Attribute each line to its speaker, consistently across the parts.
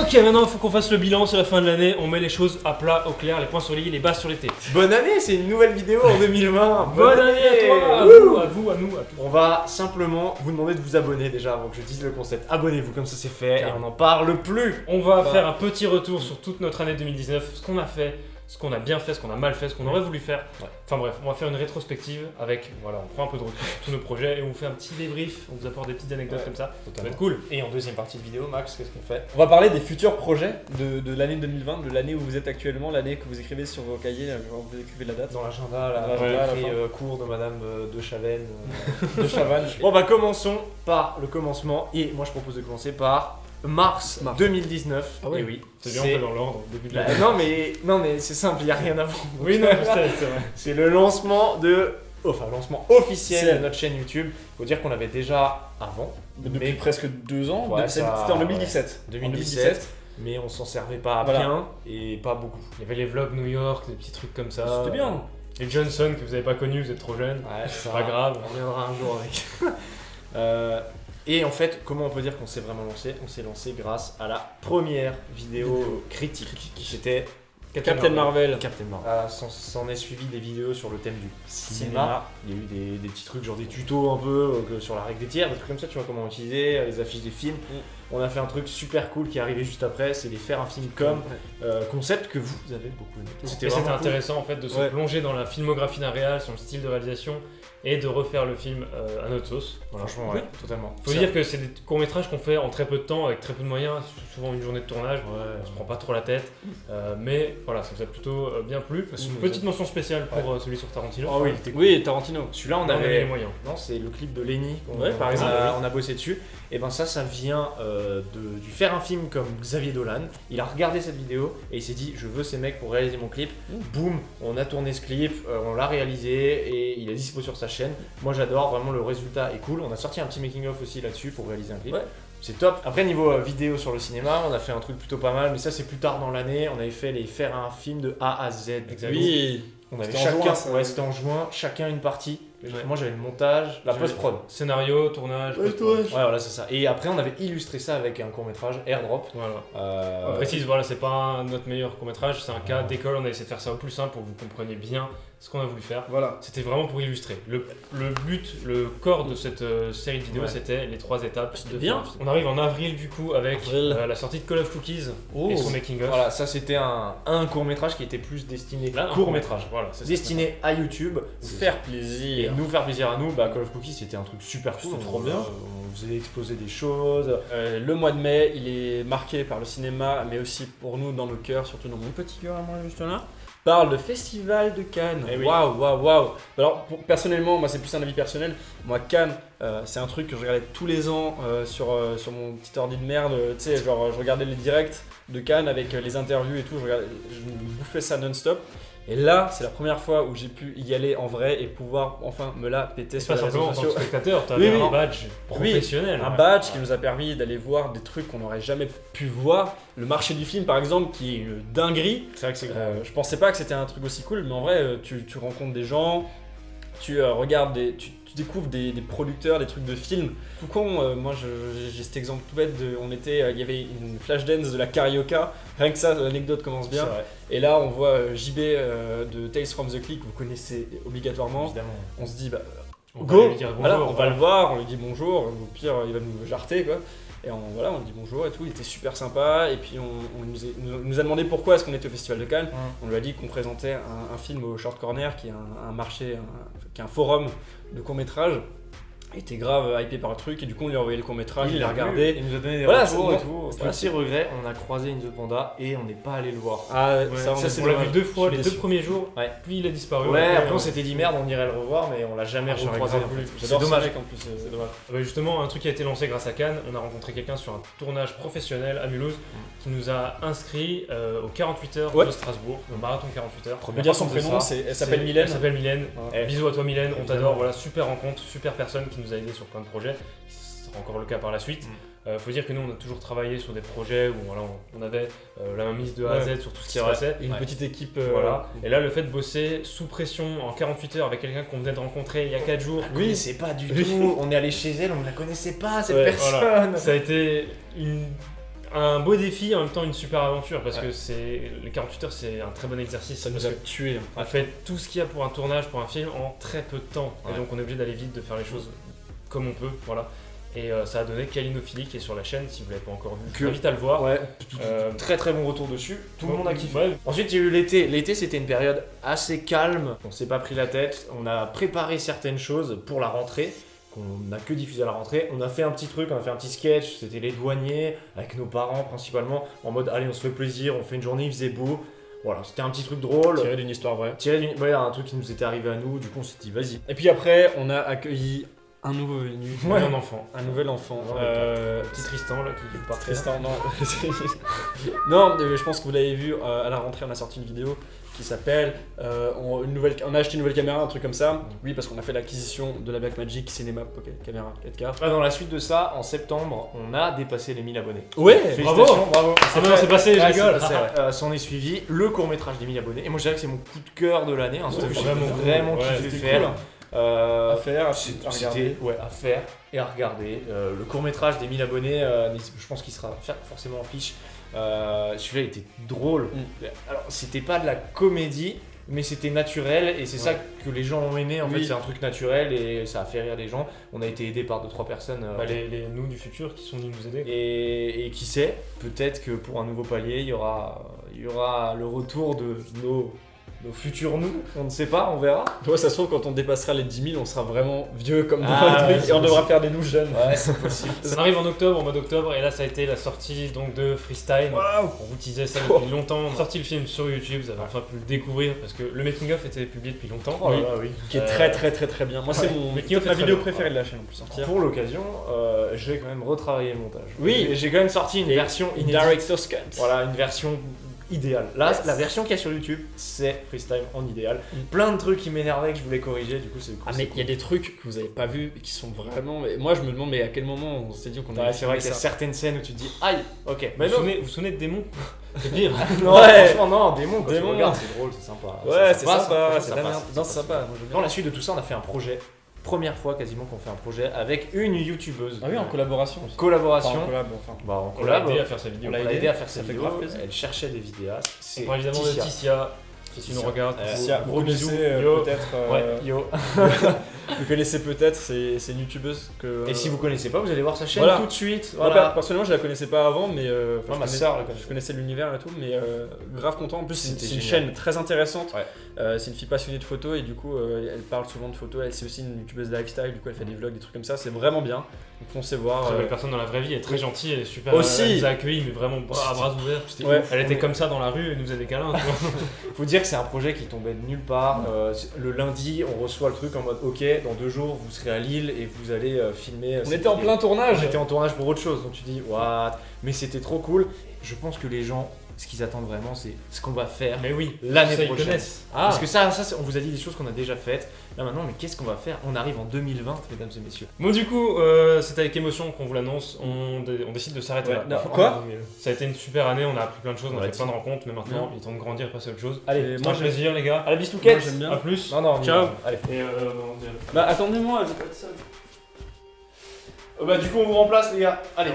Speaker 1: Ok, maintenant il faut qu'on fasse le bilan, c'est la fin de l'année, on met les choses à plat, au clair, les points sur les i, les bas sur les t.
Speaker 2: Bonne année, c'est une nouvelle vidéo en 2020.
Speaker 1: Bonne année à toi, à vous, à vous, à nous, à tous.
Speaker 2: On va simplement vous demander de vous abonner déjà avant que je dise le concept. Abonnez-vous, comme ça c'est fait, et on n'en parle plus.
Speaker 1: On va faire un petit retour sur toute notre année 2019, ce qu'on a fait, ce qu'on a bien fait, ce qu'on a mal fait, ce qu'on aurait voulu faire.
Speaker 2: Ouais.
Speaker 1: Enfin bref, on va faire une rétrospective avec, voilà, on prend un peu de recul sur tous nos projets et on vous fait un petit débrief, on vous apporte des petites anecdotes comme ça. Ça va être cool.
Speaker 2: Et en deuxième partie de vidéo, Max, qu'est-ce qu'on fait?
Speaker 3: On va parler des futurs projets de l'année 2020, de l'année où vous êtes actuellement, l'année que vous écrivez sur vos cahiers, quand vous écrivez la date.
Speaker 2: Dans l'agenda, là,
Speaker 3: Dans l'agenda, à la
Speaker 2: écrit,
Speaker 3: fin.
Speaker 2: cours de Madame de Chavannes.
Speaker 3: De Chavannes.
Speaker 2: Bon bah commençons par le commencement, et moi je propose de commencer par mars. 2019.
Speaker 3: Ah ouais.
Speaker 2: Et oui,
Speaker 1: C'est bien, on fait dans l'ordre, au début de l'année.
Speaker 2: non mais c'est simple, il n'y a rien avant.
Speaker 1: Oui, non, je sais, c'est vrai.
Speaker 2: C'est le lancement lancement officiel de notre chaîne YouTube. Faut dire qu'on l'avait déjà avant,
Speaker 3: Depuis
Speaker 2: mais
Speaker 3: presque 2 ans,
Speaker 2: Ouais,
Speaker 3: c'était
Speaker 2: ça-
Speaker 3: en 2017.
Speaker 2: 2017, mais on s'en servait pas
Speaker 3: Voilà.
Speaker 2: bien et pas beaucoup.
Speaker 1: Il y avait les vlogs New York, des petits trucs comme ça.
Speaker 3: C'était bien.
Speaker 1: Les Johnson que vous avez pas connus, vous êtes trop jeunes.
Speaker 2: Ouais,
Speaker 1: C'est pas grave.
Speaker 2: On reviendra un jour avec. Et en fait, comment on peut dire qu'on s'est vraiment lancé? On s'est lancé grâce à la première vidéo critique. C'était
Speaker 3: Captain Marvel.
Speaker 2: Captain Marvel. S'en est suivi des vidéos sur le thème du cinéma. Il y a eu des petits trucs, genre des tutos un peu sur la règle des tiers, des trucs comme ça, tu vois comment utiliser, les affiches des films. On a fait un truc super cool qui est arrivé juste après, c'est les faire un film comme concept que vous avez beaucoup aimé.
Speaker 1: Et c'était
Speaker 2: vraiment cool.
Speaker 1: intéressant en fait de se
Speaker 3: Ouais.
Speaker 1: plonger dans la filmographie d'un réal, son style de réalisation et de refaire le film à notre sauce. Voilà.
Speaker 2: Franchement, ouais, totalement.
Speaker 1: Faut dire que c'est des courts-métrages qu'on fait en très peu de temps, avec très peu de moyens, souvent une journée de tournage.
Speaker 2: Ouais,
Speaker 1: On se prend pas trop la tête, mais voilà, ça nous a plutôt bien plu.
Speaker 2: Ça
Speaker 1: Une
Speaker 2: nous
Speaker 1: petite mention spéciale pour celui sur Tarantino.
Speaker 2: Oh oui, il était cool.
Speaker 3: Oui, Tarantino.
Speaker 2: Celui-là, on
Speaker 1: On avait les
Speaker 2: avait.
Speaker 1: moyens.
Speaker 2: Non, c'est le clip de Lenny.
Speaker 3: Ouais, par exemple,
Speaker 2: On a bossé dessus. Et ben ça vient du faire un film comme Xavier Dolan. Il a regardé cette vidéo et il s'est dit je veux ces mecs pour réaliser mon clip. Boum, on a tourné ce clip, on l'a réalisé et il est dispo sur sa chaîne. Moi j'adore, vraiment le résultat est cool. On a sorti un petit making of aussi là-dessus pour réaliser un clip.
Speaker 3: Ouais.
Speaker 2: C'est top. Après niveau vidéo sur le cinéma, on a fait un truc plutôt pas mal, mais ça c'est plus tard dans l'année. On avait fait faire un film de A à Z.
Speaker 1: Exactement.
Speaker 3: Oui.
Speaker 2: On avait
Speaker 3: C'était en
Speaker 2: chacun,
Speaker 3: juin, ça.
Speaker 2: ouais, c'était en juin, chacun une partie.
Speaker 1: Ouais.
Speaker 2: Moi j'avais le montage, la
Speaker 1: J'avais-
Speaker 2: post-prod.
Speaker 1: Scénario, tournage,
Speaker 3: Ouais,
Speaker 1: post-prod.
Speaker 2: Ouais, voilà, c'est ça. Et après, on avait illustré ça avec un court-métrage, Airdrop.
Speaker 1: Voilà.
Speaker 2: Euh,
Speaker 1: On précise, voilà, c'est pas notre meilleur court-métrage, c'est un cas d'école, on a essayé de faire ça au plus simple pour que vous compreniez bien ce qu'on a voulu faire.
Speaker 3: Voilà.
Speaker 1: C'était vraiment pour illustrer. Le but, le corps de cette série de vidéos,
Speaker 2: Ouais.
Speaker 1: c'était les 3 étapes de
Speaker 3: bien.
Speaker 1: faire un film. On arrive en avril du coup avec
Speaker 3: Avril.
Speaker 1: la sortie de Call of Cookies
Speaker 3: Oh.
Speaker 1: et son making of.
Speaker 2: Voilà, ça c'était un court-métrage qui était plus destiné.
Speaker 1: Là, un
Speaker 2: Court-métrage.
Speaker 1: Voilà, c'est ça.
Speaker 2: Destiné à YouTube.
Speaker 3: Faire
Speaker 2: Et
Speaker 3: plaisir.
Speaker 2: nous faire plaisir à nous, bah, Call of Cookies c'était un truc super cool.
Speaker 3: C'était
Speaker 2: On-
Speaker 3: trop bien.
Speaker 2: On faisait exposer des choses.
Speaker 3: Le mois de mai, il est marqué par le cinéma, mais aussi pour nous dans nos cœurs, surtout dans mon petit cœur à moi juste là, par le Festival de Cannes.
Speaker 2: Eh oui.
Speaker 3: Waouh, waouh, waouh. Alors personnellement, moi c'est plus un avis personnel. Moi Cannes, c'est un truc que je regardais tous les ans sur mon petit ordi de merde. Tu sais, genre je regardais les directs de Cannes avec les interviews et tout. Je me bouffais ça non-stop. Et là, c'est la première fois où j'ai pu y aller en vrai et pouvoir enfin me la péter
Speaker 1: C'est
Speaker 3: sur
Speaker 1: pas
Speaker 3: les réseaux
Speaker 1: simplement en tant que
Speaker 3: sociaux.
Speaker 1: spectateur, t'avais
Speaker 3: Oui, oui.
Speaker 1: un badge professionnel.
Speaker 3: Un
Speaker 1: ouais.
Speaker 3: badge qui nous a permis d'aller voir des trucs qu'on n'aurait jamais pu voir. Le marché du film, par exemple, qui est une dinguerie.
Speaker 2: C'est vrai que c'est grand.
Speaker 3: Je pensais pas que c'était un truc aussi cool, mais en vrai, tu rencontres des gens, tu regardes tu découvres des producteurs, des trucs de films. Tout con, moi j'ai cet exemple tout bête il y avait une flash dance de la Carioca. Rien que ça, l'anecdote commence bien.
Speaker 2: C'est vrai,
Speaker 3: Et là, on voit JB de Tales from the Click, vous connaissez obligatoirement.
Speaker 2: évidemment.
Speaker 3: On se dit, bah,
Speaker 1: On va
Speaker 3: go,
Speaker 1: lui dire bonjour,
Speaker 3: voilà, on va
Speaker 1: voilà.
Speaker 3: le voir, on lui dit bonjour, au pire il va nous jarter quoi. Et on dit bonjour et tout, il était super sympa. Et puis on nous a demandé pourquoi est-ce qu'on était au Festival de Cannes. On lui a dit qu'on présentait un film au Short Corner, qui est un marché, qui est un forum de court-métrage. Il était grave hypé par le truc et du coup on lui a envoyé le court-métrage, il l'a regardé.
Speaker 2: Il nous a donné des
Speaker 3: Voilà,
Speaker 2: retours
Speaker 3: c'est
Speaker 2: et tout.
Speaker 3: voilà,
Speaker 2: Petit regret, on a croisé In the Panda et on n'est pas allé le voir.
Speaker 3: Ah,
Speaker 1: Ouais,
Speaker 3: ça,
Speaker 1: ça,
Speaker 2: c'est
Speaker 1: on l'a
Speaker 2: dommage.
Speaker 1: vu 2 fois,
Speaker 3: Je
Speaker 1: les
Speaker 3: suis
Speaker 1: 2 premiers jours,
Speaker 2: Ouais.
Speaker 1: puis il a disparu.
Speaker 2: Ouais, après on s'était dit merde, on irait le revoir, mais on l'a jamais
Speaker 1: Ah, j'aurais
Speaker 2: recroisé.
Speaker 1: grave
Speaker 2: en fait.
Speaker 1: voulu.
Speaker 2: C'est
Speaker 3: J'adore ce
Speaker 2: dommage.
Speaker 3: mec en plus.
Speaker 2: C'est dommage.
Speaker 1: Bah justement, un truc qui a été lancé grâce à Cannes, on a rencontré quelqu'un sur un tournage professionnel à Mulhouse qui nous a inscrit aux 48 heures
Speaker 3: Ouais.
Speaker 1: de Strasbourg, au marathon 48 heures.
Speaker 3: On peut dire son prénom, elle s'appelle Mylène.
Speaker 1: Elle s'appelle Mylène.
Speaker 3: Ouais.
Speaker 1: Bisous à toi Mylène, on
Speaker 2: Évidemment.
Speaker 1: t'adore. Voilà, super rencontre, super personne qui nous a aidé sur plein de projets. Ce sera encore le cas par la suite. Faut dire que nous on a toujours travaillé sur des projets où voilà, on avait la mainmise de A à Z sur tout ce qui
Speaker 2: C'est
Speaker 1: se
Speaker 2: vrai.
Speaker 1: passait.
Speaker 3: Et une
Speaker 2: Ouais.
Speaker 3: petite équipe.
Speaker 1: Voilà. Et là, le fait de bosser sous pression en 48 heures avec quelqu'un qu'on venait de rencontrer il y a 4 jours,
Speaker 2: Oui, c'est pas du
Speaker 3: Oui.
Speaker 2: tout. On est allé chez elle, on ne la connaissait pas cette
Speaker 3: Ouais,
Speaker 2: personne.
Speaker 1: voilà. Ça a été un beau défi, en même temps une super aventure, parce que les 48 heures, c'est un très bon exercice.
Speaker 3: Ça nous a tués.
Speaker 1: On fait tout ce qu'il y a pour un tournage, pour un film, en très peu de temps.
Speaker 2: Ouais.
Speaker 1: Et donc on est obligé d'aller vite, de faire les choses comme on peut, voilà. Et ça a donné Kalinophilie qui est sur la chaîne, si vous l'avez pas encore vu, je vous invite à le voir.
Speaker 2: Ouais,
Speaker 1: Euh,
Speaker 2: très très bon retour dessus. Tout le monde a kiffé.
Speaker 1: Ouais.
Speaker 2: Ensuite, il y a eu l'été. L'été, c'était une période assez calme. On s'est pas pris la tête. On a préparé certaines choses pour la rentrée, qu'on n'a que diffusé à la rentrée. On a fait un petit truc, on a fait un petit sketch. C'était les douaniers, avec nos parents principalement, en mode allez, on se fait plaisir, on fait une journée, il faisait beau. Voilà, c'était un petit truc drôle.
Speaker 3: Tiré d'une histoire vraie.
Speaker 2: Ouais, un truc qui nous était arrivé à nous. Du coup, on s'est dit vas-y.
Speaker 3: Et puis après, on a accueilli un nouveau venu.
Speaker 1: Ouais. Un enfant.
Speaker 3: Un nouvel enfant.
Speaker 1: Petit Tristan là qui part.
Speaker 3: Tristan, non. Non, mais je pense que vous l'avez vu, à la rentrée, on a sorti une vidéo qui s'appelle on a acheté une nouvelle caméra, un truc comme ça. Oui, parce qu'on a fait l'acquisition de la Blackmagic Cinema Pocket Caméra 4K.
Speaker 2: Ah, dans la suite de ça, en septembre, on a dépassé les 1000 abonnés.
Speaker 3: Ouais,
Speaker 2: Félicitations, bravo.
Speaker 1: Ah non, c'est passé, je
Speaker 2: Ouais,
Speaker 1: rigole.
Speaker 2: c'est passé, ouais. S'en est suivi le court-métrage des 1000 abonnés. Et moi, je dirais que c'est mon coup de cœur de l'année. Hein,
Speaker 1: C'était
Speaker 2: que j'ai
Speaker 1: vraiment
Speaker 2: vraiment
Speaker 1: cool. Ouais,
Speaker 2: kiffé
Speaker 3: c'était
Speaker 2: faire.
Speaker 3: cool. À faire, à regarder.
Speaker 2: C'était à faire et à regarder. Le court-métrage des 1000 abonnés, je pense qu'il sera forcément en fiche. Celui-là était drôle. Alors, c'était pas de la comédie, mais c'était naturel et c'est ça que les gens ont aimé. En fait, c'est un truc naturel et ça a fait rire les gens. On a été aidés par 2-3 personnes.
Speaker 1: Bah, les nous du futur qui sont venus nous aider.
Speaker 2: Et qui sait, peut-être que pour un nouveau palier, il y aura le retour de nos futurs nous. On ne sait pas, on verra.
Speaker 3: Ouais, ça se trouve, quand on dépassera les 10 000, on sera vraiment vieux comme dans
Speaker 2: Ah,
Speaker 3: le truc
Speaker 2: ouais,
Speaker 3: et on
Speaker 2: c'est
Speaker 3: devra faire des nous jeunes.
Speaker 2: Ouais, c'est possible.
Speaker 1: Ça arrive en mois d'octobre, et là ça a été la sortie donc de Freestyle.
Speaker 3: Waouh!
Speaker 1: On vous teasait ça depuis longtemps. On a sorti le film sur YouTube, vous avez enfin pu le découvrir parce que le making of était publié depuis longtemps.
Speaker 2: Oh là là, oui.
Speaker 3: Qui est très très très très bien. Moi, c'est mon
Speaker 1: mais qui est
Speaker 3: ma
Speaker 1: très
Speaker 3: vidéo
Speaker 1: bien.
Speaker 3: préférée de la chaîne en plus. Sortir.
Speaker 2: Pour l'occasion, j'ai quand même retravaillé le montage.
Speaker 3: Oui.
Speaker 2: J'ai quand même sorti une version inédite.
Speaker 3: Director's Cut.
Speaker 2: Voilà, une version idéale. Là,
Speaker 3: Yes.
Speaker 2: la version qu'il y a sur YouTube, c'est Freestyle en idéal. Plein de trucs qui m'énervaient que je voulais corriger, du coup c'est cool.
Speaker 3: Ah, mais il y a des trucs que vous avez pas vus et qui sont vraiment. Moi, je me demande, mais à quel moment on s'est dit qu'on allait
Speaker 2: C'est vrai
Speaker 3: filmer
Speaker 2: qu'il y a
Speaker 3: ça.
Speaker 2: certaines scènes où tu te dis aïe, ok.
Speaker 1: Vous vous souvenez de Démon? C'est pire.
Speaker 2: Non,
Speaker 3: Ouais.
Speaker 2: franchement, non, Démon, quand tu
Speaker 3: Démon.
Speaker 2: regardes, c'est drôle, c'est sympa.
Speaker 3: Ouais, c'est
Speaker 2: passe,
Speaker 3: sympa,
Speaker 2: franchement,
Speaker 3: c'est
Speaker 2: ça
Speaker 3: de la
Speaker 2: passe,
Speaker 3: merde.
Speaker 2: ça
Speaker 3: Non, c'est
Speaker 2: passe.
Speaker 3: sympa. Moi, j'aime bien.
Speaker 2: Dans la suite de tout ça, on a fait un projet. Première fois quasiment qu'on fait un projet avec une youtubeuse.
Speaker 3: Ah oui, en collaboration aussi.
Speaker 2: Collaboration.
Speaker 3: Enfin, en collab, enfin.
Speaker 2: Bah, en
Speaker 1: On l'a
Speaker 2: collab.
Speaker 1: aidé à faire sa vidéo.
Speaker 2: On l'a aidé à faire sa
Speaker 3: Ça fait
Speaker 2: vidéo.
Speaker 3: grave plaisir.
Speaker 2: Elle cherchait des vidéastes.
Speaker 1: On
Speaker 2: C'est
Speaker 1: parle évidemment de Tissia, si tu nous regardes.
Speaker 3: Sia,
Speaker 1: gros bisous.
Speaker 3: Yo. Peut-être.
Speaker 2: Yo.
Speaker 3: Vous connaissez peut-être, c'est une youtubeuse que.
Speaker 2: Et si vous connaissez pas, vous allez voir sa chaîne
Speaker 3: Voilà.
Speaker 2: tout de suite.
Speaker 3: Moi,
Speaker 2: Voilà.
Speaker 3: personnellement, je la connaissais pas avant, mais enfin,
Speaker 2: Moi, ma
Speaker 3: je
Speaker 2: sœur la
Speaker 3: connaissais-
Speaker 2: connaît.
Speaker 3: je connaissais l'univers et tout, mais grave content. En plus,
Speaker 2: C'était
Speaker 3: c'est une
Speaker 2: génial.
Speaker 3: chaîne très intéressante.
Speaker 2: Ouais.
Speaker 3: C'est une fille passionnée de photos et du coup, elle parle souvent de photos. Elle c'est aussi une youtubeuse lifestyle, du coup, elle fait des vlogs, des trucs comme ça. C'est vraiment bien. Donc, foncez voir.
Speaker 1: Très belle personne dans la vraie vie, elle est très gentille, elle est super.
Speaker 3: Aussi.
Speaker 1: Elle nous a accueillis, mais vraiment à bras ouverts.
Speaker 3: Ouais.
Speaker 1: Elle était comme ça dans la rue et nous faisait des câlins. tu vois.
Speaker 2: Faut dire que c'est un projet qui tombait de nulle part. Le lundi, on reçoit le truc en mode ok, dans 2 jours, vous serez à Lille et vous allez filmer.
Speaker 3: On était en plein tournage.
Speaker 2: On était en tournage pour autre chose, donc tu dis what. Mais c'était trop cool. Je pense que les gens, ce qu'ils attendent vraiment, c'est ce qu'on va faire
Speaker 1: Mais oui,
Speaker 2: l'année
Speaker 1: ça, ils
Speaker 2: prochaine.
Speaker 1: connaissent.
Speaker 2: Parce que ça, on vous a dit des choses qu'on a déjà faites. Là maintenant, mais qu'est-ce qu'on va faire? On arrive en 2020, mesdames et messieurs.
Speaker 1: Bon, du coup, c'est avec émotion qu'on vous l'annonce. On décide de s'arrêter
Speaker 3: Ouais,
Speaker 1: là.
Speaker 3: non, quoi?
Speaker 1: Ça a été une super année, on a appris plein de choses, on a
Speaker 2: Ouais,
Speaker 1: fait plein de rencontres, mais maintenant il est temps de grandir et passer à autre chose.
Speaker 2: Allez,
Speaker 3: Et
Speaker 1: Moi,
Speaker 3: moi,
Speaker 1: je plaisir, les gars.
Speaker 2: à la bistouquette.
Speaker 3: Moi, j'aime bien.
Speaker 1: À plus.
Speaker 2: Non, non, on y
Speaker 3: Ciao.
Speaker 2: va. Allez.
Speaker 1: Et
Speaker 3: Bah, attendez-moi, je vais pas être seul.
Speaker 2: Bah, du coup, on vous remplace, les gars. Allez.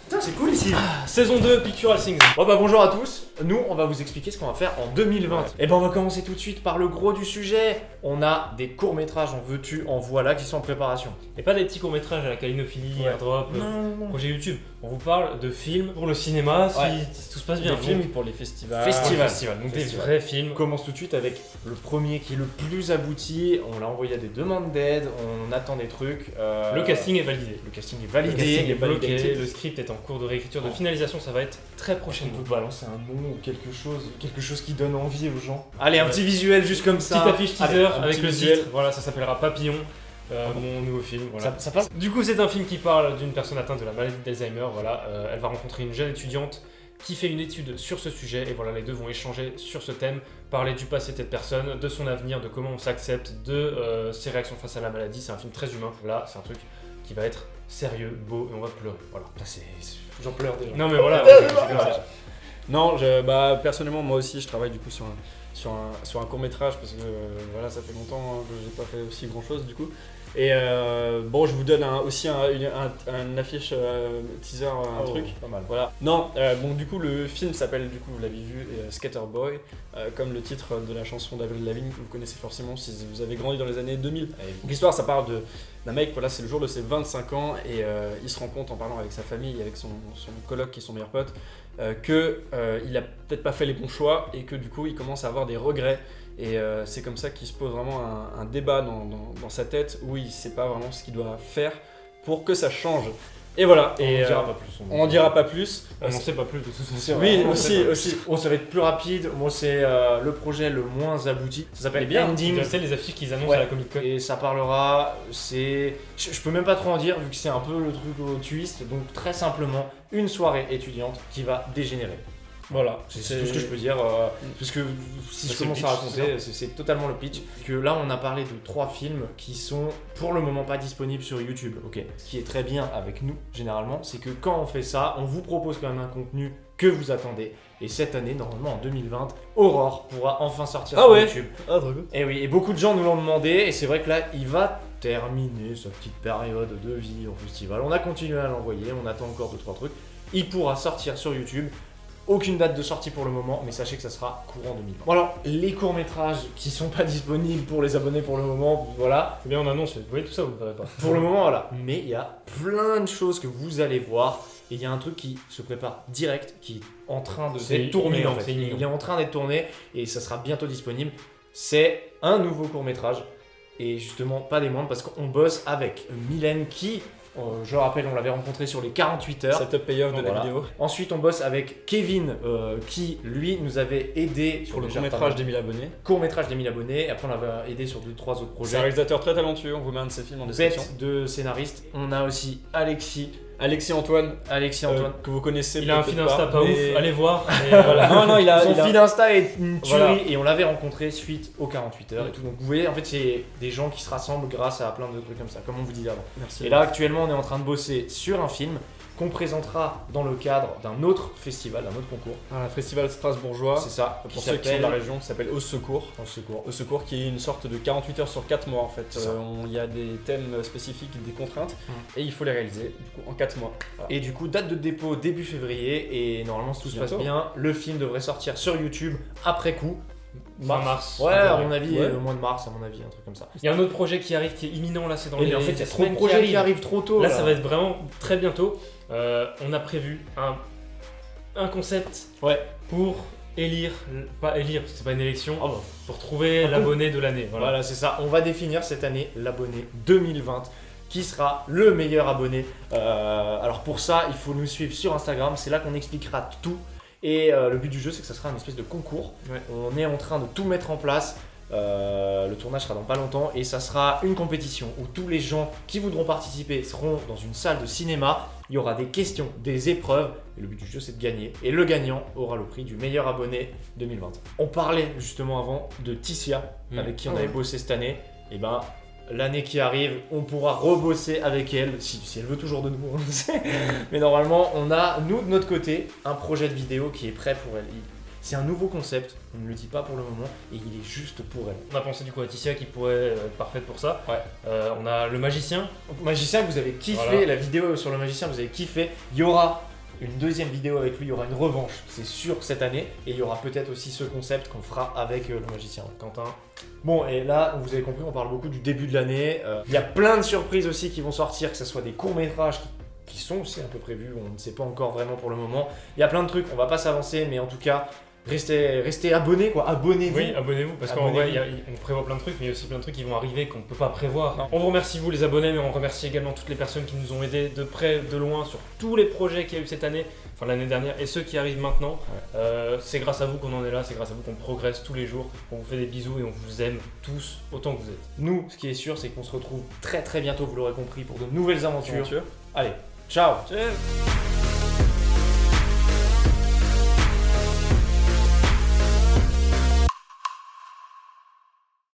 Speaker 2: Putain, c'est cool ici.
Speaker 1: saison 2, Pictural Things.
Speaker 2: Bon bah bonjour à tous, nous on va vous expliquer ce qu'on va faire en 2020. Et ben on va commencer tout de suite par le gros du sujet. On a des courts-métrages en veux-tu, en voilà qui sont en préparation.
Speaker 1: Et pas des petits courts-métrages à la Kalinophilie,
Speaker 2: Ouais.
Speaker 1: Airdrop,
Speaker 2: non.
Speaker 1: projet YouTube. On vous parle de films pour le cinéma si tout se passe bien.
Speaker 3: Des films
Speaker 1: Donc,
Speaker 3: pour les festivals.
Speaker 2: Festival.
Speaker 1: donc des
Speaker 2: Festival.
Speaker 1: vrais films.
Speaker 2: On commence tout de suite avec le premier qui est le plus abouti. On l'a envoyé à des demandes d'aide, on attend des trucs.
Speaker 1: Le casting est validé.
Speaker 2: Le casting est
Speaker 1: Le
Speaker 2: validé.
Speaker 1: casting est
Speaker 2: validé.
Speaker 1: bloqué, le script est en cours de réécriture, de finalisation, ça va être très
Speaker 2: On
Speaker 1: prochainement.
Speaker 2: peut balancer un nom ou quelque chose qui donne envie aux gens. Allez, un petit visuel juste comme ça.
Speaker 1: Petite affiche teaser
Speaker 2: Allez, un
Speaker 1: avec
Speaker 2: petit
Speaker 1: le
Speaker 2: visuel.
Speaker 1: titre, voilà, ça s'appellera Papillon, mon nouveau film. Voilà.
Speaker 2: Ça passe.
Speaker 1: Du coup, c'est un film qui parle d'une personne atteinte de la maladie d'Alzheimer. Voilà, elle va rencontrer une jeune étudiante qui fait une étude sur ce sujet, et voilà, les deux vont échanger sur ce thème, parler du passé de cette personne, de son avenir, de comment on s'accepte, de ses réactions face à la maladie. C'est un film très humain. Là, c'est un truc qui va être sérieux, beau, et on va pleurer. Voilà.
Speaker 2: J'en pleure déjà.
Speaker 1: Non mais voilà.
Speaker 3: Non, bah, personnellement, moi aussi, je travaille du coup sur un court métrage parce que voilà, ça fait longtemps que j'ai pas fait aussi grand chose du coup. Et bon, je vous donne aussi une affiche teaser, un truc.
Speaker 2: Pas mal.
Speaker 3: Voilà. Non, bon, du coup, le film s'appelle, du coup, vous l'avez vu, Skater Boy, comme le titre de la chanson d'Avril Lavigne que vous connaissez forcément si vous avez grandi dans les années 2000. Donc, l'histoire, ça parle d'un mec, voilà, c'est le jour de ses 25 ans et il se rend compte en parlant avec sa famille, avec son coloc qui est son meilleur pote, qu'il a peut-être pas fait les bons choix et que du coup, il commence à avoir des regrets. Et c'est comme ça qu'il se pose vraiment un débat dans sa tête où il sait pas vraiment ce qu'il doit faire pour que ça change. Et voilà.
Speaker 2: On n'en dira pas plus.
Speaker 3: On n'en dira pas plus.
Speaker 1: On n'en sait pas plus de toute façon.
Speaker 3: Oui, aussi.
Speaker 2: Bon, ça va être plus rapide. Moi, c'est le projet le moins abouti. Ça s'appelle
Speaker 1: bien.
Speaker 2: Ending.
Speaker 1: Tu sais les affiches qu'ils annoncent à la Comic Con.
Speaker 2: Et ça parlera. Je peux même pas trop en dire vu que c'est un peu le truc au twist. Donc, très simplement, une soirée étudiante qui va dégénérer.
Speaker 3: Voilà,
Speaker 2: c'est tout ce que je peux dire. Parce que si je commence à raconter, c'est totalement le pitch. Que là, on a parlé de 3 films qui sont pour le moment pas disponibles sur YouTube. Ok. Ce qui est très bien avec nous, généralement, c'est que quand on fait ça, on vous propose quand même un contenu que vous attendez. Et cette année, normalement en 2020, Aurore pourra enfin sortir sur YouTube.
Speaker 3: Ah, trop cool.
Speaker 2: Et oui, et beaucoup de gens nous l'ont demandé. Et c'est vrai que là, il va terminer sa petite période de vie au festival. On a continué à l'envoyer, on attend encore 2-3 trucs. Il pourra sortir sur YouTube. Aucune date de sortie pour le moment, mais sachez que ça sera courant 2020. Bon alors, les courts-métrages qui sont pas disponibles pour les abonnés pour le moment, voilà.
Speaker 1: C'est bien, on annonce, vous voyez tout ça, vous ne le verrez pas.
Speaker 2: Pour le moment, voilà. Mais il y a plein de choses que vous allez voir. Et il y a un truc qui se prépare direct, qui est en train d'être tourné.
Speaker 1: Imminent,
Speaker 2: En fait.
Speaker 1: c'est imminent.
Speaker 2: Il est en train d'être tourné et ça sera bientôt disponible. C'est un nouveau court-métrage. Et justement, pas des moindres, parce qu'on bosse avec Mylène qui... je rappelle, on l'avait rencontré sur les 48 heures.
Speaker 3: Setup payoff de la vidéo.
Speaker 2: Ensuite, on bosse avec Kevin, qui lui nous avait aidé
Speaker 3: Sur le court-métrage des 1000 abonnés.
Speaker 2: Court-métrage des 1000 abonnés. Après, on l'avait aidé sur 2-3 autres
Speaker 3: C'est un
Speaker 2: projets.
Speaker 3: réalisateur très talentueux, on vous met un de ses films en description.
Speaker 2: Bête de scénariste. On a aussi Alexis
Speaker 3: Antoine,
Speaker 2: que
Speaker 3: vous connaissez.
Speaker 1: Il a un
Speaker 3: peut-être
Speaker 1: feed Insta pas
Speaker 3: mais-
Speaker 1: ouf, allez voir. Et voilà.
Speaker 3: Non, il a.
Speaker 2: son feed Insta est une tuerie
Speaker 3: Voilà.
Speaker 2: et on l'avait rencontré suite aux 48 heures et tout. Donc vous voyez, en fait, c'est des gens qui se rassemblent grâce à plein de trucs comme ça, comme on vous disait avant.
Speaker 3: Merci.
Speaker 2: Et là, actuellement, on est en train de bosser sur un film qu'on présentera dans le cadre d'un autre festival, d'un autre concours.
Speaker 3: Un festival strasbourgeois.
Speaker 2: C'est ça,
Speaker 3: Pour
Speaker 2: qui
Speaker 3: ceux qui sont de la
Speaker 2: s'appelle
Speaker 3: région, qui s'appelle Au Secours.
Speaker 2: Au secours.
Speaker 3: Au Secours, qui est une sorte de 48 heures sur 4 mois en fait.
Speaker 2: C'est ça.
Speaker 3: Il y a des thèmes spécifiques, des contraintes, et il faut les réaliser du coup en 4 mois. Voilà.
Speaker 2: Et du coup, date de dépôt début février, et normalement, si tout se passe
Speaker 3: Bientôt.
Speaker 2: bien, le film devrait sortir sur YouTube après coup.
Speaker 1: Fin mars.
Speaker 2: Ouais, à mon avis,
Speaker 3: Ouais.
Speaker 2: au mois de mars, à mon avis, un truc comme ça.
Speaker 1: Il y a un autre projet qui arrive qui est imminent là, c'est dans
Speaker 2: Et
Speaker 1: les.
Speaker 2: mais en fait, il y a trop de
Speaker 1: semaines
Speaker 2: projets qui arrivent trop tôt.
Speaker 1: Là, ça va être vraiment très bientôt. On a prévu un concept
Speaker 2: Ouais.
Speaker 1: pour élire, pas élire, parce que c'est pas une élection,
Speaker 2: Ah bah.
Speaker 1: pour trouver
Speaker 2: Un
Speaker 1: l'abonné de l'année. Voilà.
Speaker 2: Voilà, c'est ça. On va définir cette année l'abonné 2020 qui sera le meilleur abonné. Alors pour ça, il faut nous suivre sur Instagram. C'est là qu'on expliquera tout. Et le but du jeu, c'est que ça sera une espèce de concours.
Speaker 1: Ouais.
Speaker 2: On est en train de tout mettre en place. Le tournage sera dans pas longtemps et ça sera une compétition où tous les gens qui voudront participer seront dans une salle de cinéma. Il y aura des questions, des épreuves et le but du jeu c'est de gagner. Et le gagnant aura le prix du meilleur abonné 2020. On parlait justement avant de Ticia avec qui on avait bossé cette année. Et ben l'année qui arrive, on pourra rebosser avec elle si elle veut toujours de nous. Hein. Mais normalement, on a nous de notre côté un projet de vidéo qui est prêt pour elle. C'est un nouveau concept, on ne le dit pas pour le moment, et il est juste pour elle.
Speaker 1: On a pensé du coup à Ticia qui pourrait être parfaite pour ça.
Speaker 2: Ouais.
Speaker 1: On a le magicien.
Speaker 2: Donc, magicien, vous avez kiffé,
Speaker 1: Voilà.
Speaker 2: la vidéo sur le magicien, vous avez kiffé. Il y aura une deuxième vidéo avec lui, il y aura une revanche, c'est sûr cette année. Et il y aura peut-être aussi ce concept qu'on fera avec le magicien.
Speaker 1: Quentin.
Speaker 2: Bon, et là, vous avez compris, on parle beaucoup du début de l'année. Il y a plein de surprises aussi qui vont sortir, que ce soit des courts-métrages qui sont aussi un peu prévus, on ne sait pas encore vraiment pour le moment. Il y a plein de trucs, on va pas s'avancer, mais en tout cas, restez abonnés, quoi. Abonnez-vous.
Speaker 1: Oui, abonnez-vous parce qu'en
Speaker 2: Abonnez-vous.
Speaker 1: vrai, on prévoit plein de trucs, mais il y a aussi plein de trucs qui vont arriver qu'on ne peut pas prévoir.
Speaker 3: Non.
Speaker 1: On vous remercie, vous les abonnés, mais on remercie également toutes les personnes qui nous ont aidés de près, de loin sur tous les projets qu'il y a eu cette année, enfin l'année dernière, et ceux qui arrivent maintenant. C'est grâce à vous qu'on en est là, c'est grâce à vous qu'on progresse tous les jours. On vous fait des bisous et on vous aime tous autant que vous êtes.
Speaker 2: Nous, ce qui est sûr, c'est qu'on se retrouve très très bientôt, vous l'aurez compris, pour de nouvelles aventures.
Speaker 3: Aventure.
Speaker 2: Allez, ciao.
Speaker 3: Ciao.